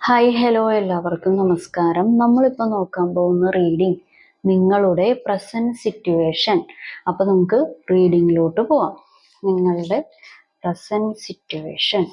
Hi hello എല്ലാവർക്കും നമസ്കാരം. നമ്മളിപ്പോൾ നോക്കാൻ പോകുന്ന റീഡിംഗ് നിങ്ങളുടെ പ്രസന്റ് സിറ്റുവേഷൻ. അപ്പോൾ നമുക്ക് റീഡിങ്ങിലോട്ട് പോവാം. നിങ്ങളുടെ പ്രസന്റ് സിറ്റുവേഷൻ.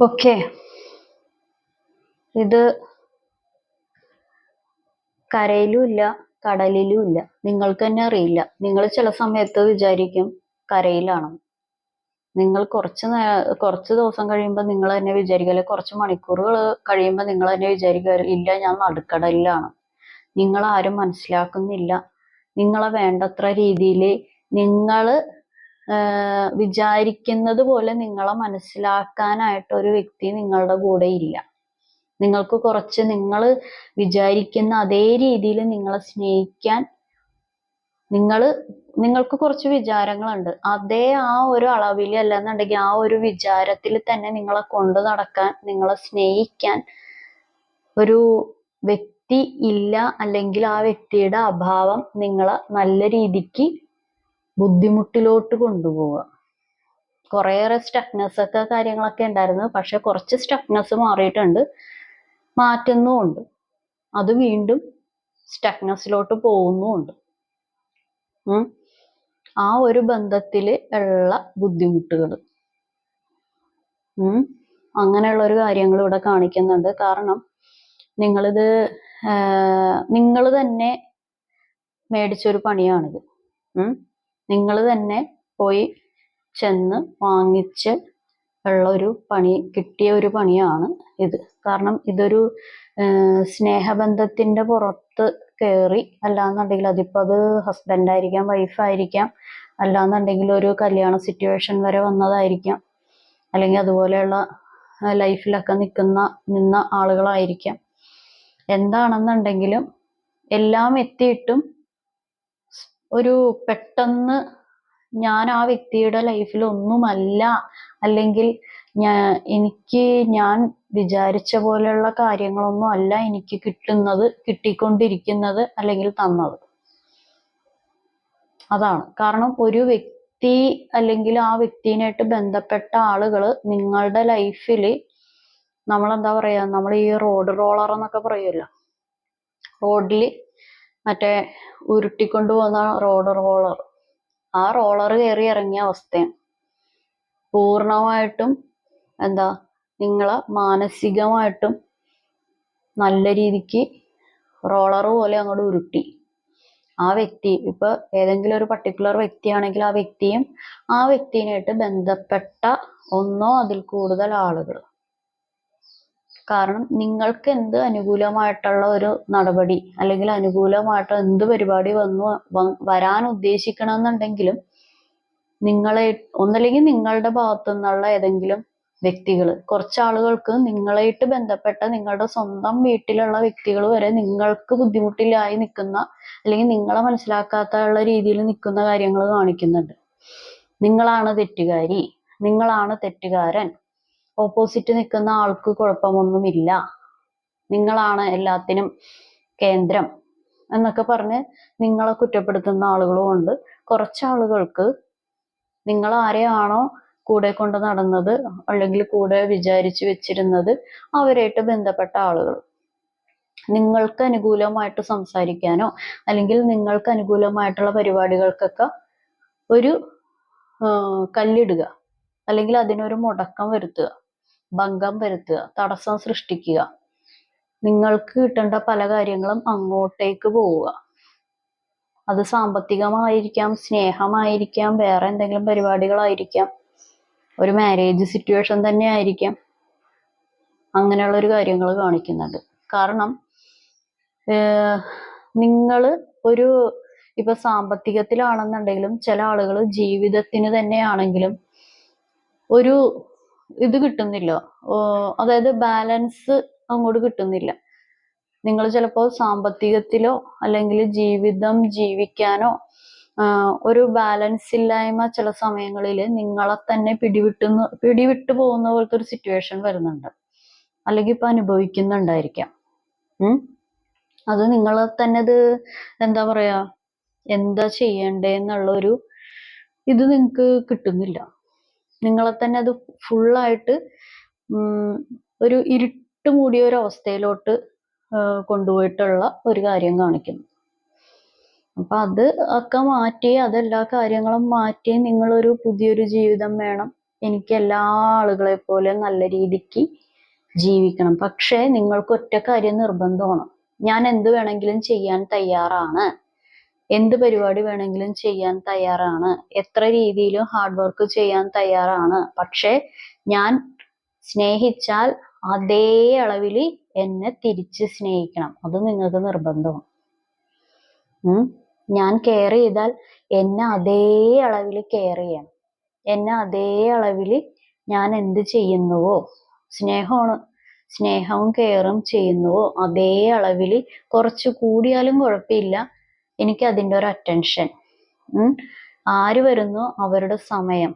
ഓക്കെ, ഇത് കരയിലും ഇല്ല കടലിലും ഇല്ല. നിങ്ങൾക്ക് തന്നെ അറിയില്ല. നിങ്ങൾ ചില സമയത്ത് വിചാരിക്കും കരയിലാണ്. നിങ്ങൾ കുറച്ച് ദിവസം കഴിയുമ്പോൾ നിങ്ങൾ തന്നെ വിചാരിക്കുക, അല്ലെങ്കിൽ കുറച്ച് മണിക്കൂറുകൾ കഴിയുമ്പോൾ നിങ്ങൾ തന്നെ വിചാരിക്കുക, ഇല്ല ഞാൻ നടുക്കടലിലാണ്. നിങ്ങൾ ആരും മനസ്സിലാക്കുന്നില്ല. നിങ്ങളെ വേണ്ടത്ര രീതിയിൽ നിങ്ങൾ വിചാരിക്കുന്നത് പോലെ നിങ്ങളെ മനസ്സിലാക്കാനായിട്ട് ഒരു വ്യക്തി നിങ്ങളുടെ കൂടെ ഇല്ല. നിങ്ങൾക്ക് കുറച്ച് നിങ്ങൾ വിചാരിക്കുന്ന അതേ രീതിയിൽ നിങ്ങളെ സ്നേഹിക്കാൻ നിങ്ങൾക്ക് കുറച്ച് വിചാരങ്ങളുണ്ട്. അതേ ആ ഒരു അളവിൽ അല്ലെന്നുണ്ടെങ്കിൽ ആ ഒരു വിചാരത്തിൽ തന്നെ നിങ്ങളെ കൊണ്ടു നടക്കാൻ, നിങ്ങളെ സ്നേഹിക്കാൻ ഒരു വ്യക്തി ഇല്ല. അല്ലെങ്കിൽ ആ വ്യക്തിയുടെ അഭാവം നിങ്ങളെ നല്ല രീതിക്ക് ബുദ്ധിമുട്ടിലോട്ട് കൊണ്ടുപോവുക. കുറേയേറെ സ്റ്റക്നെസ് ഒക്കെ കാര്യങ്ങളൊക്കെ ഉണ്ടായിരുന്നു. പക്ഷെ കുറച്ച് സ്റ്റക്നെസ് മാറിയിട്ടുണ്ട്, മാറ്റുന്നുമുണ്ട്. അത് വീണ്ടും സ്റ്റക്നെസ്സിലോട്ട് പോകുന്നുമുണ്ട്. ആ ഒരു ബന്ധത്തിൽ ഉള്ള ബുദ്ധിമുട്ടുകൾ, അങ്ങനെയുള്ള ഒരു കാര്യങ്ങൾ ഇവിടെ കാണിക്കുന്നുണ്ട്. കാരണം നിങ്ങൾ തന്നെ മേടിച്ചൊരു പണിയാണിത്. നിങ്ങൾ തന്നെ പോയി ചെന്ന് വാങ്ങിച്ച് ഉള്ള ഒരു പണി, കിട്ടിയ ഒരു പണിയാണ് ഇത്. കാരണം ഇതൊരു സ്നേഹബന്ധത്തിന്റെ പുറത്ത് കയറി, അല്ലാന്നുണ്ടെങ്കിൽ അതിപ്പോൾ അത് ഹസ്ബൻഡ് ആയിരിക്കാം, വൈഫായിരിക്കാം, അല്ലാന്നുണ്ടെങ്കിൽ ഒരു കല്യാണ സിറ്റുവേഷൻ വരെ വന്നതായിരിക്കാം, അല്ലെങ്കിൽ അതുപോലെയുള്ള ലൈഫിലൊക്കെ നിന്ന ആളുകളായിരിക്കാം. എന്താണെന്നുണ്ടെങ്കിലും എല്ലാം എത്തിയിട്ടും ഒരു പെട്ടെന്ന് ഞാൻ ആ വ്യക്തിയുടെ ലൈഫിൽ ഒന്നുമല്ല, അല്ലെങ്കിൽ ഞാൻ വിചാരിച്ച പോലെയുള്ള കാര്യങ്ങളൊന്നും അല്ല എനിക്ക് കിട്ടിക്കൊണ്ടിരിക്കുന്നത് അല്ലെങ്കിൽ തന്നത്. അതാണ് കാരണം. ഒരു വ്യക്തി അല്ലെങ്കിൽ ആ വ്യക്തിനായിട്ട് ബന്ധപ്പെട്ട ആളുകൾ നിങ്ങളുടെ ലൈഫിൽ, നമ്മളെന്താ പറയാ, നമ്മൾ ഈ റോഡ് റോളർ എന്നൊക്കെ പറയുമല്ലോ, റോഡിൽ മറ്റേ ഉരുട്ടിക്കൊണ്ടു പോകുന്ന റോളർ, ആ റോളർ കയറി ഇറങ്ങിയ അവസ്ഥയാണ്. പൂർണ്ണമായിട്ടും നിങ്ങളെ മാനസികമായിട്ടും നല്ല രീതിക്ക് റോളർ പോലെ അങ്ങോട്ട് ഉരുട്ടി. ആ വ്യക്തി ഇപ്പൊ ഏതെങ്കിലും ഒരു പർട്ടിക്കുലർ വ്യക്തിയാണെങ്കിൽ ആ വ്യക്തിയും ആ വ്യക്തിനായിട്ട് ബന്ധപ്പെട്ട ഒന്നോ അതിൽ കൂടുതൽ ആളുകൾ. കാരണം നിങ്ങൾക്ക് എന്ത് അനുകൂലമായിട്ടുള്ള ഒരു നടപടി അല്ലെങ്കിൽ അനുകൂലമായിട്ട് എന്ത് പരിപാടി വരാൻ ഉദ്ദേശിക്കണമെന്നുണ്ടെങ്കിലും ഒന്നല്ലെങ്കിൽ നിങ്ങളുടെ ഭാഗത്തു നിന്നുള്ള ഏതെങ്കിലും വ്യക്തികൾ, കുറച്ചാളുകൾക്ക് നിങ്ങളായിട്ട് ബന്ധപ്പെട്ട നിങ്ങളുടെ സ്വന്തം വീട്ടിലുള്ള വ്യക്തികൾ വരെ നിങ്ങൾക്ക് ബുദ്ധിമുട്ടിലായി നിൽക്കുന്ന, അല്ലെങ്കിൽ നിങ്ങളെ മനസ്സിലാക്കാത്ത രീതിയിൽ നിൽക്കുന്ന കാര്യങ്ങൾ കാണിക്കുന്നുണ്ട്. നിങ്ങളാണ് തെറ്റുകാരി, നിങ്ങളാണ് തെറ്റുകാരൻ, ഓപ്പോസിറ്റ് നിൽക്കുന്ന ആൾക്ക് കുഴപ്പമൊന്നുമില്ല, നിങ്ങളാണ് എല്ലാത്തിനും കേന്ദ്രം എന്നൊക്കെ പറഞ്ഞ് നിങ്ങളെ കുറ്റപ്പെടുത്തുന്ന ആളുകളും ഉണ്ട്. കുറച്ചാളുകൾക്ക് നിങ്ങൾ ആരെയാണോ കൂടെ കൊണ്ട് നടന്നത് അല്ലെങ്കിൽ കൂടെ വിചാരിച്ചു വെച്ചിരുന്നത് അവരായിട്ട് ബന്ധപ്പെട്ട ആളുകൾ നിങ്ങൾക്ക് അനുകൂലമായിട്ട് സംസാരിക്കാനോ അല്ലെങ്കിൽ നിങ്ങൾക്ക് അനുകൂലമായിട്ടുള്ള പരിപാടികൾക്കൊക്കെ ഒരു കല്ലിടുക, അല്ലെങ്കിൽ അതിനൊരു മുടക്കം വരുത്തുക. ഭംഗം വരുത്തുക, തടസ്സം സൃഷ്ടിക്കുക. നിങ്ങൾക്ക് കിട്ടേണ്ട പല കാര്യങ്ങളും അങ്ങോട്ടേക്ക് പോവുക. അത് സാമ്പത്തികമായിരിക്കാം, സ്നേഹമായിരിക്കാം, വേറെ എന്തെങ്കിലും പരിപാടികളായിരിക്കാം, ഒരു മാരേജ് സിറ്റുവേഷൻ തന്നെ ആയിരിക്കാം. അങ്ങനെയുള്ള ഒരു കാര്യങ്ങൾ കാണിക്കുന്നുണ്ട്. കാരണം നിങ്ങൾ ഒരു ഇപ്പൊ സാമ്പത്തികത്തിലാണെന്നുണ്ടെങ്കിലും ചില ആളുകൾ ജീവിതത്തിന് തന്നെയാണെങ്കിലും ഒരു ഇത് കിട്ടുന്നില്ല, അതായത് ബാലൻസ് അങ്ങോട്ട് കിട്ടുന്നില്ല. നിങ്ങൾ ചിലപ്പോൾ സാമ്പത്തികത്തിലോ അല്ലെങ്കിൽ ജീവിതം ജീവിക്കാനോ ഒരു ബാലൻസ് ഇല്ലായ്മ ചില സമയങ്ങളിൽ നിങ്ങളെ തന്നെ പിടിവിട്ടു പോകുന്ന പോലത്തെ ഒരു സിറ്റുവേഷൻ വരുന്നുണ്ട്, അല്ലെങ്കിൽ ഇപ്പൊ അനുഭവിക്കുന്നുണ്ടായിരിക്കാം. അത് നിങ്ങളെ തന്നെ ഇത് എന്താ പറയാ, എന്താ ചെയ്യണ്ടേന്നുള്ള ഒരു ഇത് നിങ്ങൾക്ക് കിട്ടുന്നില്ല. നിങ്ങളെ തന്നെ അത് ഫുള്ളായിട്ട് ഒരു ഇരുട്ട് മൂടിയ ഒരു അവസ്ഥയിലോട്ട് കൊണ്ടുപോയിട്ടുള്ള ഒരു കാര്യം കാണിക്കുന്നു. അപ്പൊ അത് ഒക്കെ മാറ്റി, അതെല്ലാ കാര്യങ്ങളും മാറ്റി നിങ്ങളൊരു പുതിയൊരു ജീവിതം വേണം, എനിക്ക് എല്ലാ ആളുകളെ പോലെ നല്ല രീതിക്ക് ജീവിക്കണം. പക്ഷെ നിങ്ങൾക്ക് ഒറ്റ കാര്യം നിർബന്ധമാണ്, ഞാൻ എന്ത് വേണമെങ്കിലും ചെയ്യാൻ തയ്യാറാണ്, എന്ത് പരിപാടി വേണമെങ്കിലും ചെയ്യാൻ തയ്യാറാണ്, എത്ര രീതിയിലും ഹാർഡ് വർക്ക് ചെയ്യാൻ തയ്യാറാണ്. പക്ഷെ ഞാൻ സ്നേഹിച്ചാൽ അതേ അളവിൽ എന്നെ തിരിച്ച് സ്നേഹിക്കണം, അത് നിങ്ങൾക്ക് നിർബന്ധമാണ്. ഞാൻ കെയർ ചെയ്താൽ എന്നെ അതേ അളവിൽ കെയർ ചെയ്യണം. എന്നെ അതേ അളവിൽ ഞാൻ എന്ത് ചെയ്യുന്നുവോ, സ്നേഹവും കെയറും ചെയ്യുന്നുവോ അതേ അളവിൽ, കുറച്ച് കൂടിയാലും കുഴപ്പമില്ല, എനിക്ക് അതിൻ്റെ ഒരു അറ്റൻഷൻ. ആര് വരുന്നു അവരുടെ സമയം,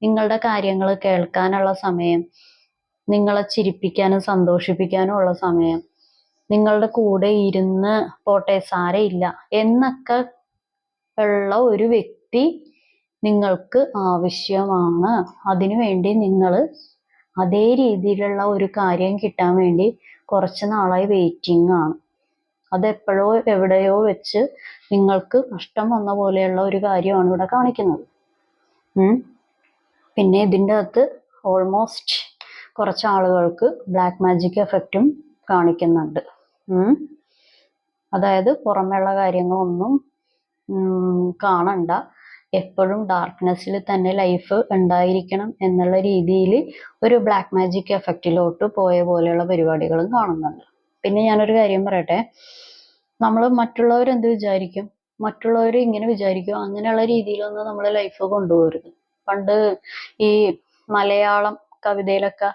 നിങ്ങളുടെ കാര്യങ്ങൾ കേൾക്കാനുള്ള സമയം, നിങ്ങളെ ചിരിപ്പിക്കാനും സന്തോഷിപ്പിക്കാനും ഉള്ള സമയം, നിങ്ങളുടെ കൂടെ ഇരുന്ന് പോട്ടെ സാരയില്ല എന്നൊക്കെ ഉള്ള ഒരു വ്യക്തി നിങ്ങൾക്ക് ആവശ്യമാണ്. അതിനുവേണ്ടി നിങ്ങൾ അതേ രീതിയിലുള്ള ഒരു കാര്യം കിട്ടാൻ വേണ്ടി കുറച്ച് നാളായി വെയിറ്റിംഗ് ആണ്. അതെപ്പോഴോ എവിടെയോ വെച്ച് നിങ്ങൾക്ക് നഷ്ടം വന്ന പോലെയുള്ള ഒരു കാര്യമാണ് ഇവിടെ കാണിക്കുന്നത്. പിന്നെ ഇതിൻ്റെ അകത്ത് ഓൾമോസ്റ്റ് കുറച്ച് ആളുകൾക്ക് ബ്ലാക്ക് മാജിക് എഫക്റ്റും കാണിക്കുന്നുണ്ട്. അതായത് പുറമേയുള്ള കാര്യങ്ങളൊന്നും കാണണ്ട, എപ്പോഴും ഡാർക്ക്നെസ്സിൽ തന്നെ ലൈഫ് ഉണ്ടായിരിക്കണം എന്നുള്ള രീതിയിൽ ഒരു ബ്ലാക്ക് മാജിക് എഫക്റ്റിലോട്ട് പോയ പോലെയുള്ള പരിപാടികളും കാണുന്നുണ്ട്. പിന്നെ ഞാനൊരു കാര്യം പറയട്ടെ, നമ്മൾ മറ്റുള്ളവരെന്ത് വിചാരിക്കും, മറ്റുള്ളവർ ഇങ്ങനെ വിചാരിക്കും, അങ്ങനെയുള്ള രീതിയിലൊന്നും നമ്മൾ ലൈഫ് കൊണ്ടുപോകരുത്. പണ്ട് ഈ മലയാളം കവിതയിലൊക്കെ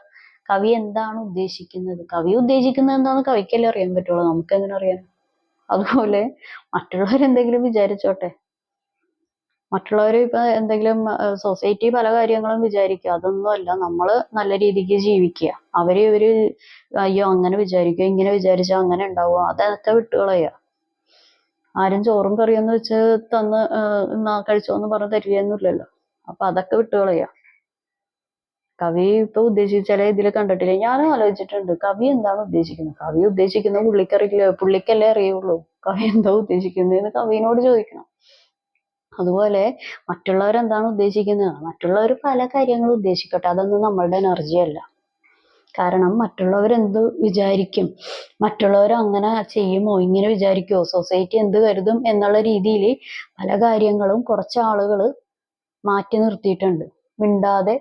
കവി എന്താണ് ഉദ്ദേശിക്കുന്നത്, കവി ഉദ്ദേശിക്കുന്നത് എന്താണെന്ന് കവിക്കല്ലേ അറിയാൻ പറ്റുള്ളൂ, നമുക്ക് എങ്ങനെ അറിയാൻ? അതുപോലെ മറ്റുള്ളവരെന്തെങ്കിലും വിചാരിച്ചോട്ടെ, മറ്റുള്ളവർ ഇപ്പൊ എന്തെങ്കിലും സൊസൈറ്റി പല കാര്യങ്ങളും വിചാരിക്കുക, അതൊന്നുമല്ല. നമ്മൾ നല്ല രീതിക്ക് ജീവിക്കുക. ഇവര് അയ്യോ അങ്ങനെ വിചാരിക്കുക, ഇങ്ങനെ വിചാരിച്ചാൽ അങ്ങനെ ഉണ്ടാവുക, അതൊക്കെ വിട്ടുകളയുക. ആരും ചോറും കറിയൊന്നും വെച്ച് തന്ന് കഴിച്ചോന്ന് പറഞ്ഞ് തരികയൊന്നുമില്ലല്ലോ. അപ്പൊ അതൊക്കെ വിട്ടുകളയുക. കവി ഇപ്പൊ ഉദ്ദേശിച്ചാലേ ഇതിൽ കണ്ടിട്ടില്ലേ, ഞാനും ആലോചിച്ചിട്ടുണ്ട് കവി എന്താണ് ഉദ്ദേശിക്കുന്നത്. കവി ഉദ്ദേശിക്കുന്നത് പുള്ളിക്കല്ലേ അറിയുള്ളൂ കവി എന്താ ഉദ്ദേശിക്കുന്നതെന്ന് കവിനോട് ചോദിക്കണം. അതുപോലെ മറ്റുള്ളവരെന്താണ് ഉദ്ദേശിക്കുന്നത്, മറ്റുള്ളവർ പല കാര്യങ്ങളും ഉദ്ദേശിക്കട്ടെ, അതൊന്നും നമ്മളുടെ എനർജി അല്ല. കാരണം മറ്റുള്ളവരെന്ത് വിചാരിക്കും, മറ്റുള്ളവർ അങ്ങനെ ചെയ്യുമോ, ഇങ്ങനെ വിചാരിക്കുമോ, സൊസൈറ്റി എന്ത് കരുതും എന്നുള്ള രീതിയിൽ പല കാര്യങ്ങളും കുറച്ച് ആളുകൾ മാറ്റി നിർത്തിയിട്ടുണ്ട്. മിണ്ടാതെ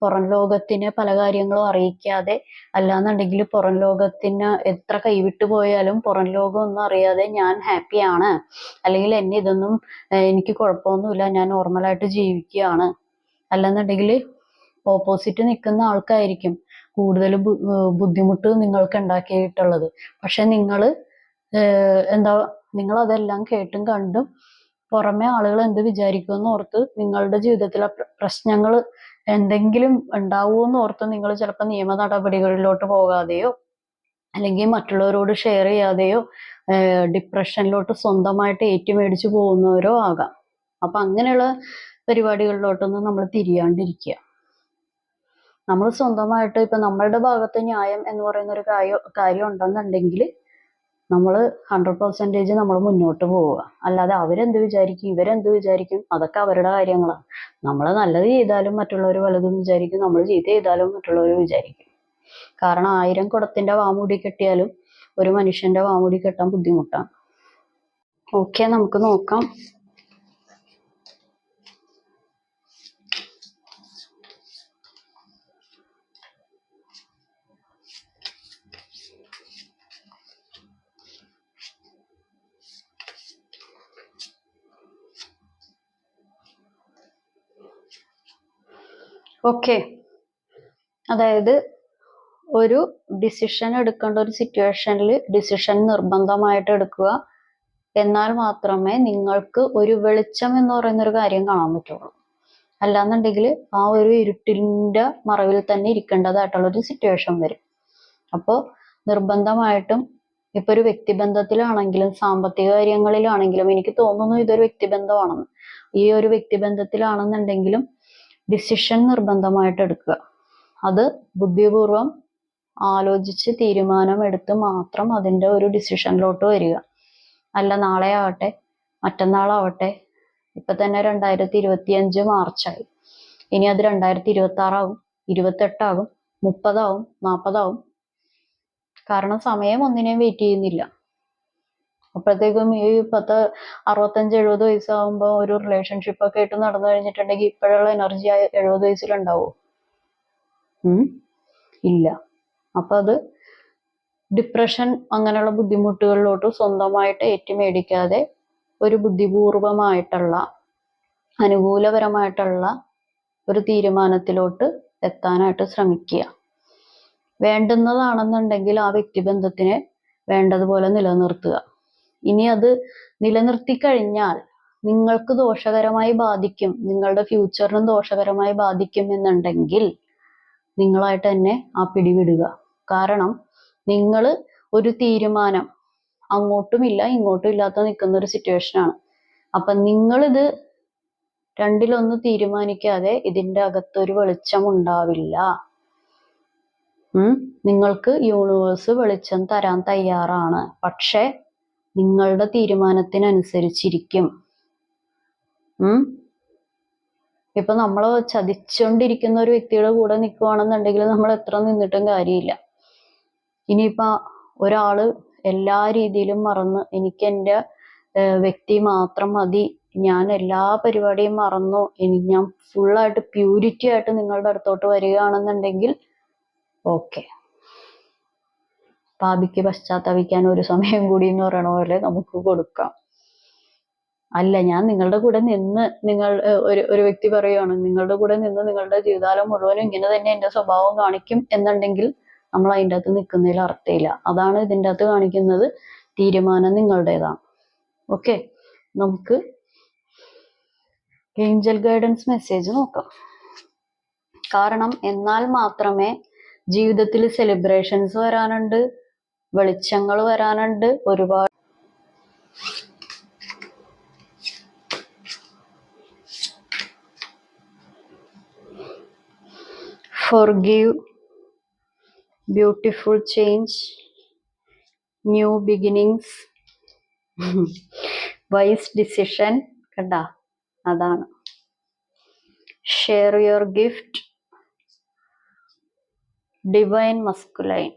പുറം ലോകത്തിനെ പല കാര്യങ്ങളും അറിയിക്കാതെ, അല്ലാന്നുണ്ടെങ്കിൽ പുറം ലോകത്തിന് എത്ര കൈവിട്ടു പോയാലും പുറം ലോകം ഒന്നും അറിയാതെ ഞാൻ ഹാപ്പിയാണ്, അല്ലെങ്കിൽ എനിക്ക് കുഴപ്പമൊന്നുമില്ല, ഞാൻ നോർമലായിട്ട് ജീവിക്കുകയാണ്, അല്ലെന്നുണ്ടെങ്കിൽ ഓപ്പോസിറ്റ് നിൽക്കുന്ന ആൾക്കായിരിക്കും കൂടുതൽ ബുദ്ധിമുട്ട് നിങ്ങൾക്ക് ഉണ്ടാക്കിയിട്ടുള്ളത്. പക്ഷെ നിങ്ങൾ അതെല്ലാം കേട്ടും കണ്ടും പുറമെ ആളുകൾ എന്ത് വിചാരിക്കുമെന്ന് ഓർത്ത് നിങ്ങളുടെ ജീവിതത്തിലെ പ്രശ്നങ്ങൾ എന്തെങ്കിലും ഉണ്ടാവുമെന്ന് ഓർത്ത് നിങ്ങൾ ചിലപ്പോൾ നിയമ നടപടികളിലോട്ട് പോകാതെയോ അല്ലെങ്കിൽ മറ്റുള്ളവരോട് ഷെയർ ചെയ്യാതെയോ ഡിപ്രഷനിലോട്ട് സ്വന്തമായിട്ട് ഏറ്റുമേടിച്ചു പോകുന്നവരോ ആകാം. അപ്പൊ അങ്ങനെയുള്ള പരിപാടികളിലോട്ടൊന്നും നമ്മൾ തിരിയാണ്ടിരിക്കുക. നമ്മൾ സ്വന്തമായിട്ട് ഇപ്പൊ നമ്മളുടെ ഭാഗത്ത് ന്യായം എന്ന് പറയുന്ന ഒരു കാര്യം ഉണ്ടെന്നുണ്ടെങ്കിൽ നമ്മൾ 100% നമ്മൾ മുന്നോട്ട് പോവുക. അല്ലാതെ അവരെന്ത് വിചാരിക്കും, ഇവരെന്ത് വിചാരിക്കും, അതൊക്കെ അവരുടെ കാര്യങ്ങളാണ്. നമ്മൾ നല്ലത് ചെയ്താലും മറ്റുള്ളവർ പലതും വിചാരിക്കും, നമ്മൾ ചീത്ത ചെയ്താലും മറ്റുള്ളവർ വിചാരിക്കും. കാരണം 1000 കുടത്തിന്റെ വാമൂടി കെട്ടിയാലും ഒരു മനുഷ്യന്റെ വാമൂടി കെട്ടാൻ ബുദ്ധിമുട്ടാണ്. ഓക്കെ, നമുക്ക് നോക്കാം. ഓക്കെ, അതായത് ഒരു ഡിസിഷൻ എടുക്കേണ്ട ഒരു സിറ്റുവേഷനിൽ ഡിസിഷൻ നിർബന്ധമായിട്ട് എടുക്കുക. എന്നാൽ മാത്രമേ നിങ്ങൾക്ക് ഒരു വെളിച്ചം എന്ന് പറയുന്ന ഒരു കാര്യം കാണാൻ പറ്റുള്ളൂ. അല്ലാന്നുണ്ടെങ്കിൽ ആ ഒരു ഇരുട്ടിന്റെ മറവിൽ തന്നെ ഇരിക്കേണ്ടതായിട്ടുള്ള ഒരു സിറ്റുവേഷൻ വരും. അപ്പോൾ നിർബന്ധമായിട്ടും ഇപ്പൊ ഒരു വ്യക്തിബന്ധത്തിലാണെങ്കിലും സാമ്പത്തിക കാര്യങ്ങളിലാണെങ്കിലും, എനിക്ക് തോന്നുന്നു ഇതൊരു വ്യക്തിബന്ധമാണെന്ന്. ഈ ഒരു വ്യക്തിബന്ധത്തിലാണെന്നുണ്ടെങ്കിലും ഡിസിഷൻ നിർബന്ധമായിട്ട് എടുക്കുക. അത് ബുദ്ധിപൂർവം ആലോചിച്ച് തീരുമാനമെടുത്ത് മാത്രം അതിൻ്റെ ഒരു ഡിസിഷനിലോട്ട് വരിക. അല്ല നാളെ ആവട്ടെ, മറ്റന്നാളാവട്ടെ, ഇപ്പൊ തന്നെ 2025 മാർച്ചായി, ഇനി അത് 2026 ആകും, 28 ആകും, 30 ആവും, 40 ആവും. കാരണം സമയം ഒന്നിനെയും വെയിറ്റ് ചെയ്യുന്നില്ല. അപ്പോഴത്തേക്കും ഈ 65-70 വയസ്സാകുമ്പോൾ ഒരു റിലേഷൻഷിപ്പ് ഒക്കെ ആയിട്ട് നടന്നു കഴിഞ്ഞിട്ടുണ്ടെങ്കിൽ ഇപ്പോഴുള്ള എനർജി 70 വയസ്സിലുണ്ടാവോ? ഇല്ല. അപ്പൊ അത് ഡിപ്രഷൻ അങ്ങനെയുള്ള ബുദ്ധിമുട്ടുകളിലോട്ട് സ്വന്തമായിട്ട് ഏറ്റുമേടിക്കാതെ ഒരു ബുദ്ധിപൂർവമായിട്ടുള്ള അനുകൂലപരമായിട്ടുള്ള ഒരു തീരുമാനത്തിലോട്ട് എത്താനായിട്ട് ശ്രമിക്കുക. വേണ്ടുന്നതാണെന്നുണ്ടെങ്കിൽ ആ വ്യക്തിബന്ധത്തിനെ വേണ്ടതുപോലെ നിലനിർത്തുക. ഇനി അത് നിലനിർത്തി കഴിഞ്ഞാൽ നിങ്ങൾക്ക് ദോഷകരമായി ബാധിക്കും, നിങ്ങളുടെ ഫ്യൂച്ചറിനും ദോഷകരമായി ബാധിക്കും എന്നുണ്ടെങ്കിൽ നിങ്ങളായിട്ട് തന്നെ ആ പിടിവിടുക. കാരണം നിങ്ങൾ ഒരു തീരുമാനം അങ്ങോട്ടും ഇല്ല ഇങ്ങോട്ടും ഇല്ലാത്ത നിൽക്കുന്ന ഒരു സിറ്റുവേഷനാണ്. അപ്പൊ നിങ്ങളിത് രണ്ടിലൊന്ന് തീരുമാനിക്കാതെ ഇതിൻ്റെ അകത്തൊരു വെളിച്ചം ഉണ്ടാവില്ല. നിങ്ങൾക്ക് യൂണിവേഴ്സ് വെളിച്ചം തരാൻ തയ്യാറാണ്, പക്ഷെ നിങ്ങളുടെ തീരുമാനത്തിനനുസരിച്ചിരിക്കും. ഇപ്പൊ നമ്മൾ ചതിച്ചോണ്ടിരിക്കുന്ന ഒരു വ്യക്തിയുടെ കൂടെ നിൽക്കുകയാണെന്നുണ്ടെങ്കിൽ നമ്മൾ എത്ര നിന്നിട്ടും കാര്യമില്ല. ഇനിയിപ്പൊ ഒരാള് എല്ലാ രീതിയിലും മറന്ന് എനിക്ക് എൻ്റെ വ്യക്തി മാത്രം മതി, ഞാൻ എല്ലാ പരിപാടിയും മറന്നു, ഞാൻ ഫുള്ളായിട്ട് പ്യൂരിറ്റി ആയിട്ട് നിങ്ങളുടെ അടുത്തോട്ട് വരികയാണെന്നുണ്ടെങ്കിൽ ഓക്കെ, പാപിക്ക് പശ്ചാത്തപിക്കാൻ ഒരു സമയം കൂടി എന്ന് പറയണ പോലെ നമുക്ക് കൊടുക്കാം. അല്ല, ഞാൻ നിങ്ങളുടെ കൂടെ നിന്ന്, ഒരു വ്യക്തി പറയുകയാണ് നിങ്ങളുടെ കൂടെ നിന്ന് നിങ്ങളുടെ ജീവിതകാലം മുഴുവനും ഇങ്ങനെ തന്നെ എൻ്റെ സ്വഭാവം കാണിക്കും എന്നുണ്ടെങ്കിൽ നമ്മൾ അതിൻ്റെ അകത്ത് നിൽക്കുന്നതിൽ അർത്ഥമില്ല. അതാണ് ഇതിൻ്റെ അകത്ത് കാണിക്കുന്നത്. തീരുമാനം നിങ്ങളുടേതാണ്. ഓക്കെ, നമുക്ക് ഏഞ്ചൽ ഗൈഡൻസ് മെസ്സേജ് നോക്കാം. കാരണം എന്നാൽ മാത്രമേ ജീവിതത്തിൽ സെലിബ്രേഷൻസ് വരാനുണ്ട്, വെളിച്ചങ്ങൾ വരാനുണ്ട്, ഒരുപാട്. Forgive, beautiful change, new beginnings, wise decision. കണ്ട, അതാണ്. Share your gift, divine masculine.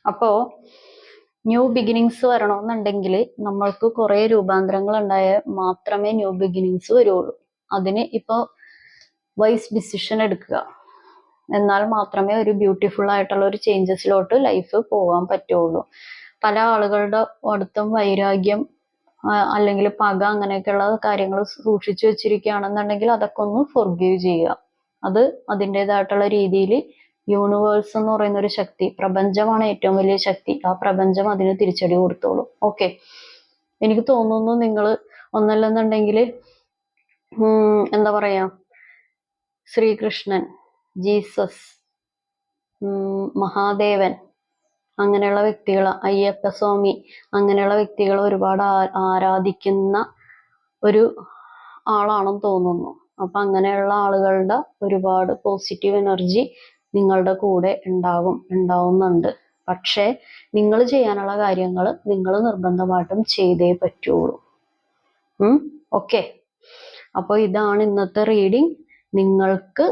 അപ്പോ ന്യൂ ബിഗിനിങ്സ് വരണമെന്നുണ്ടെങ്കിൽ നമ്മൾക്ക് കുറെ രൂപാന്തരങ്ങൾ ഉണ്ടായാൽ മാത്രമേ ന്യൂ ബിഗിനിങ്സ് വരുള്ളൂ. അതിന് ഇപ്പോൾ വൈസ് ഡിസിഷൻ എടുക്കുക, എന്നാൽ മാത്രമേ ഒരു ബ്യൂട്ടിഫുൾ ആയിട്ടുള്ള ഒരു ചേഞ്ചസിലോട്ട് ലൈഫ് പോകാൻ പറ്റുള്ളൂ. പല ആളുകളുടെ അടുത്തും വൈരാഗ്യം അല്ലെങ്കിൽ പക അങ്ങനെയൊക്കെയുള്ള കാര്യങ്ങൾ സൂക്ഷിച്ചു വെച്ചിരിക്കുകയാണെന്നുണ്ടെങ്കിൽ അതൊക്കെ ഒന്ന് ഫൊർഗീവ് ചെയ്യുക. അത് അതിൻ്റെതായിട്ടുള്ള രീതിയിൽ യൂണിവേഴ്സ് എന്ന് പറയുന്ന ഒരു ശക്തി, പ്രപഞ്ചമാണ് ഏറ്റവും വലിയ ശക്തി, ആ പ്രപഞ്ചം അതിന് തിരിച്ചടി കൊടുത്തോളൂ. ഓക്കെ, എനിക്ക് തോന്നുന്നു നിങ്ങൾ ഒന്നല്ലെന്നുണ്ടെങ്കിൽ എന്താ പറയാ, ശ്രീകൃഷ്ണൻ, ജീസസ്, മഹാദേവൻ അങ്ങനെയുള്ള വ്യക്തികൾ, അയ്യപ്പസ്വാമി അങ്ങനെയുള്ള വ്യക്തികൾ ഒരുപാട് ആരാധിക്കുന്ന ഒരു ആളാണെന്ന് തോന്നുന്നു. അപ്പൊ അങ്ങനെയുള്ള ആളുകളുടെ ഒരുപാട് പോസിറ്റീവ് എനർജി നിങ്ങളുടെ കൂടെ ഉണ്ടാവുന്നുണ്ട്. പക്ഷേ നിങ്ങൾ ചെയ്യാനുള്ള കാര്യങ്ങൾ നിങ്ങൾ നിർബന്ധമായിട്ടും ചെയ്തേ പറ്റുള്ളൂ. ഓക്കെ, അപ്പോൾ ഇതാണ് ഇന്നത്തെ റീഡിങ്. നിങ്ങൾക്ക്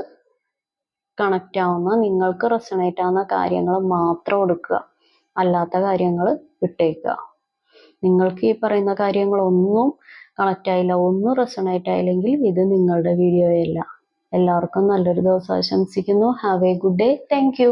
കണക്റ്റ് ആവുന്ന, നിങ്ങൾക്ക് റെസണേറ്റ് ആവുന്ന കാര്യങ്ങൾ മാത്രം എടുക്കുക, അല്ലാത്ത കാര്യങ്ങൾ വിട്ടേക്കുക. നിങ്ങൾക്ക് ഈ പറയുന്ന കാര്യങ്ങളൊന്നും കണക്റ്റ് ആയില്ല, ഒന്നും റെസണേറ്റ് ആയില്ലെങ്കിൽ ഇത് നിങ്ങളുടെ വീഡിയോയല്ല. എല്ലാവർക്കും നല്ലൊരു ദിവസം ആശംസിക്കുന്നു. Have A good day. Thank you.